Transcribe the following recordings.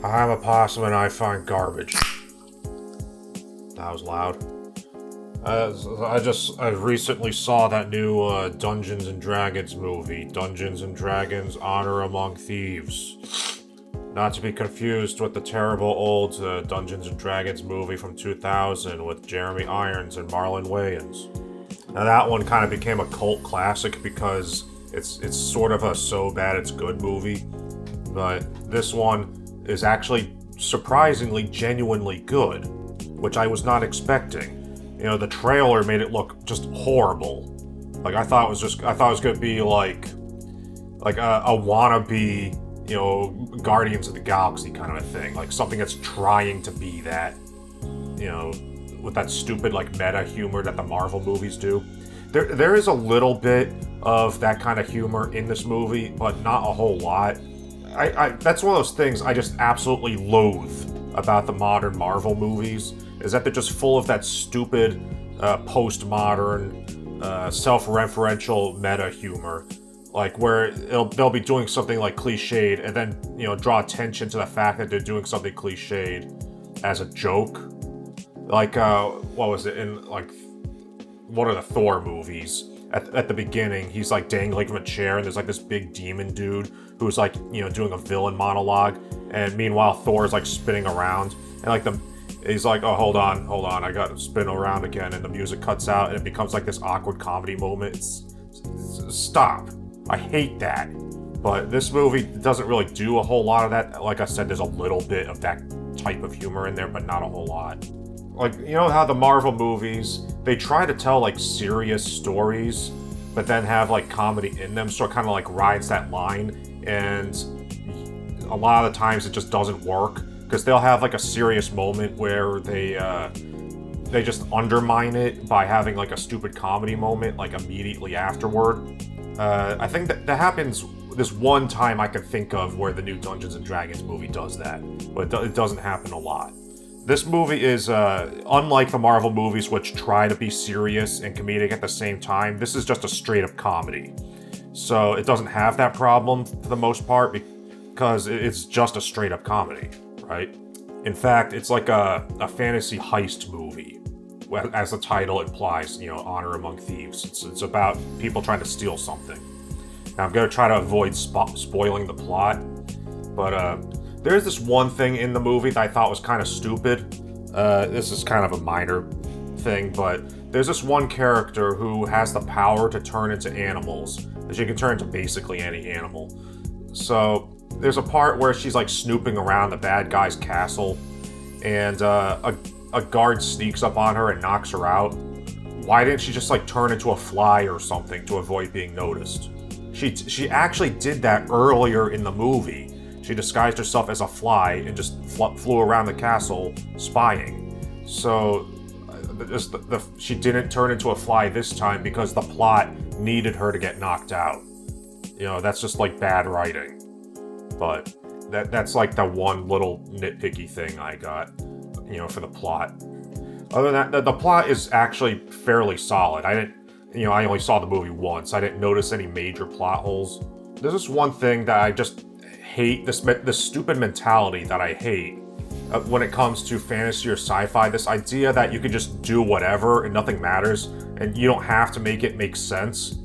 I'm a possum and I find garbage. That was loud. I recently saw that new Dungeons and Dragons movie, Dungeons and Dragons: Honor Among Thieves. Not to be confused with the terrible old Dungeons and Dragons movie from 2000 with Jeremy Irons and Marlon Wayans. Now that one kind of became a cult classic because it's sort of a so bad it's good movie, but this one is actually surprisingly genuinely good, which I was not expecting. You know, the trailer made it look just horrible. Like I thought it was gonna be like a wannabe, you know, Guardians of the Galaxy kind of a thing, like something that's trying to be that, you know, with that stupid like meta humor that the Marvel movies do. There is a little bit of that kind of humor in this movie, but not a whole lot. I that's one of those things I just absolutely loathe about the modern Marvel movies, is that they're just full of that stupid postmodern, self-referential meta humor, like where they'll be doing something like cliched and then, you know, draw attention to the fact that they're doing something cliched as a joke. Like what was it in like one of the Thor movies? At the beginning, he's like dangling from a chair, and there's like this big demon dude who's like, you know, doing a villain monologue, and meanwhile Thor's like spinning around, and like he's like, oh, hold on, I got to spin around again, and the music cuts out, and it becomes like this awkward comedy moment. Stop. I hate that. But this movie doesn't really do a whole lot of that. Like I said, there's a little bit of that type of humor in there, but not a whole lot. Like, you know how the Marvel movies, they try to tell like serious stories, but then have like comedy in them, so it kind of like rides that line, and a lot of the times it just doesn't work, because they'll have like a serious moment where they just undermine it by having like a stupid comedy moment like immediately afterward. I think that happens this one time I can think of where the new Dungeons and Dragons movie does that, but it doesn't happen a lot. This movie is, unlike the Marvel movies, which try to be serious and comedic at the same time, this is just a straight-up comedy. So it doesn't have that problem for the most part, because it's just a straight-up comedy, right? In fact, it's like a fantasy heist movie, as the title implies, you know, Honor Among Thieves. It's about people trying to steal something. Now, I'm going to try to avoid spoiling the plot, but there's this one thing in the movie that I thought was kind of stupid. This is kind of a minor thing, but there's this one character who has the power to turn into animals. She can turn into basically any animal. So there's a part where she's like snooping around the bad guy's castle, and a guard sneaks up on her and knocks her out. Why didn't she just like turn into a fly or something to avoid being noticed? She actually did that earlier in the movie. She disguised herself as a fly and just flew around the castle spying. So she didn't turn into a fly this time because the plot needed her to get knocked out. You know, that's just like bad writing. But that's like the one little nitpicky thing I got, you know, for the plot. Other than that, the plot is actually fairly solid. I only saw the movie once. I didn't notice any major plot holes. There's this one thing that I just hate, this stupid mentality that I hate when it comes to fantasy or sci-fi. This idea that you can just do whatever and nothing matters, and you don't have to make it make sense.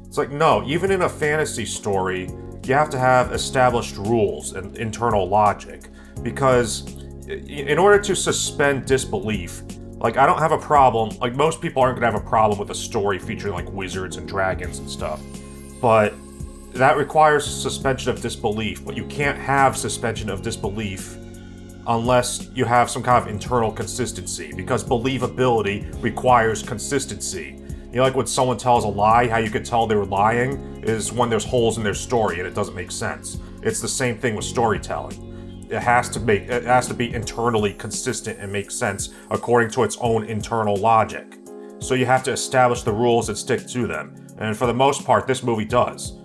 It's like, no, even in a fantasy story, you have to have established rules and internal logic, because in order to suspend disbelief, like, I don't have a problem, like, most people aren't gonna have a problem with a story featuring, like, wizards and dragons and stuff, but that requires suspension of disbelief. But you can't have suspension of disbelief unless you have some kind of internal consistency, because believability requires consistency. You know, like when someone tells a lie, how you can tell they were lying is when there's holes in their story and it doesn't make sense. It's the same thing with storytelling. It has to be internally consistent and make sense according to its own internal logic. So you have to establish the rules and stick to them. And for the most part, this movie does.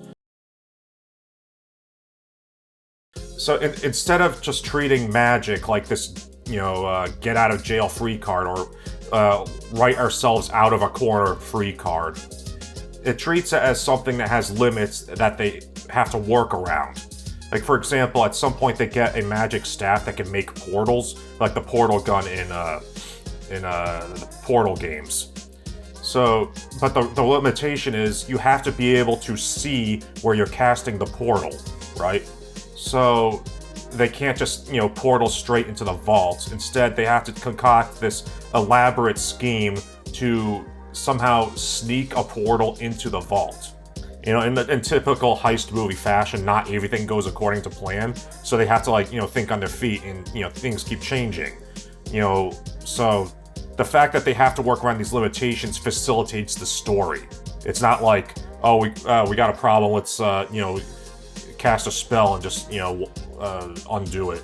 So instead of just treating magic like this, you know, get out of jail free card, or write ourselves out of a corner free card, it treats it as something that has limits that they have to work around. Like, for example, at some point they get a magic staff that can make portals, like the portal gun in the Portal games. So, but the limitation is you have to be able to see where you're casting the portal, right? So they can't just, portal straight into the vault. Instead, they have to concoct this elaborate scheme to somehow sneak a portal into the vault. In typical heist movie fashion, not everything goes according to plan, so they have to, think on their feet, and, things keep changing. So the fact that they have to work around these limitations facilitates the story. It's not like, oh, we got a problem, let's, cast a spell and just, undo it.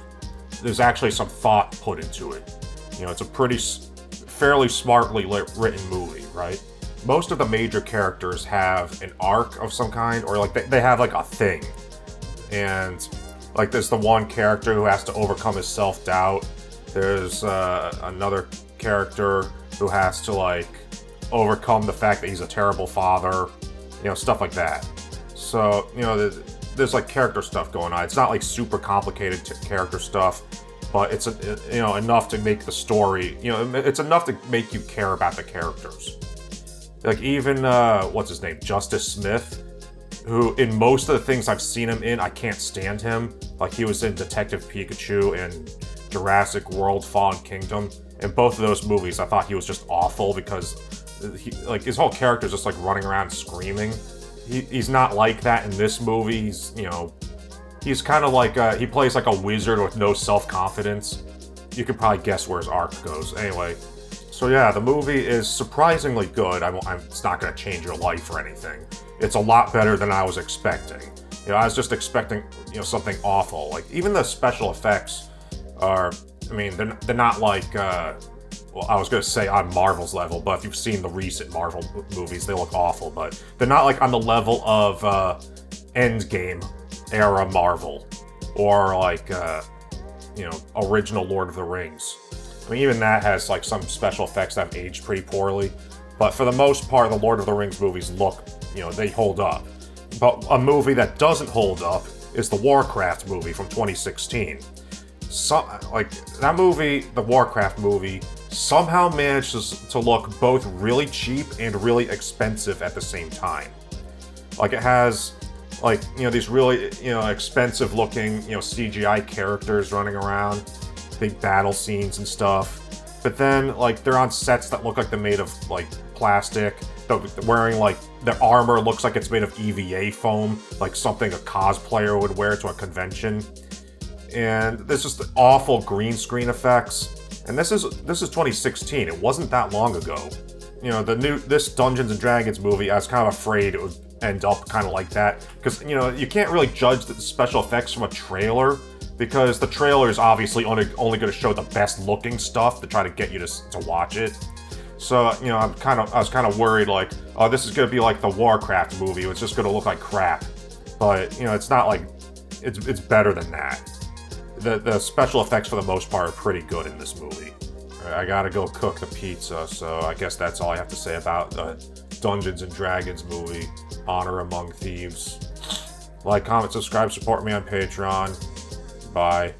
There's actually some thought put into it. It's a fairly smartly written movie, right? Most of the major characters have an arc of some kind, or they have a thing. And there's the one character who has to overcome his self-doubt. There's another character who has to overcome the fact that he's a terrible father, stuff like that. So, there's character stuff going on. It's not super complicated character stuff, but it's enough to make the story, it's enough to make you care about the characters. Even what's his name, Justice Smith, who in most of the things I've seen him in, I can't stand him. He was in Detective Pikachu and Jurassic World: Fallen Kingdom. In both of those movies, I thought he was just awful because his whole character is just running around screaming. He's not like that in this movie. He's kind of he plays a wizard with no self-confidence. You could probably guess where his arc goes. Anyway, so yeah, the movie is surprisingly good. It's not going to change your life or anything. It's a lot better than I was expecting. I was just expecting, something awful. Even the special effects are, they're not well, I was going to say on Marvel's level, but if you've seen the recent Marvel movies, they look awful, but they're not on the level of Endgame era Marvel, or original Lord of the Rings. Even that has some special effects that have aged pretty poorly, but for the most part, the Lord of the Rings movies look, they hold up. But a movie that doesn't hold up is the Warcraft movie from 2016. That movie, the Warcraft movie, somehow manages to look both really cheap and really expensive at the same time. It has, these really, expensive looking, CGI characters running around, big battle scenes and stuff. But then, they're on sets that look like they're made of, plastic. They're wearing, their armor looks like it's made of EVA foam, something a cosplayer would wear to a convention. And there's just awful green screen effects. And this is 2016. It wasn't that long ago. This Dungeons and Dragons movie, I was kind of afraid it would end up kind of like that, because you can't really judge the special effects from a trailer, because the trailer is obviously only going to show the best looking stuff to try to get you to watch it. So I was kind of worried oh, this is going to be like the Warcraft movie. It's just going to look like crap. But it's not it's better than that. The special effects for the most part are pretty good in this movie. I gotta go cook the pizza, so I guess that's all I have to say about the Dungeons and Dragons movie, Honor Among Thieves. Like, comment, subscribe, support me on Patreon. Bye.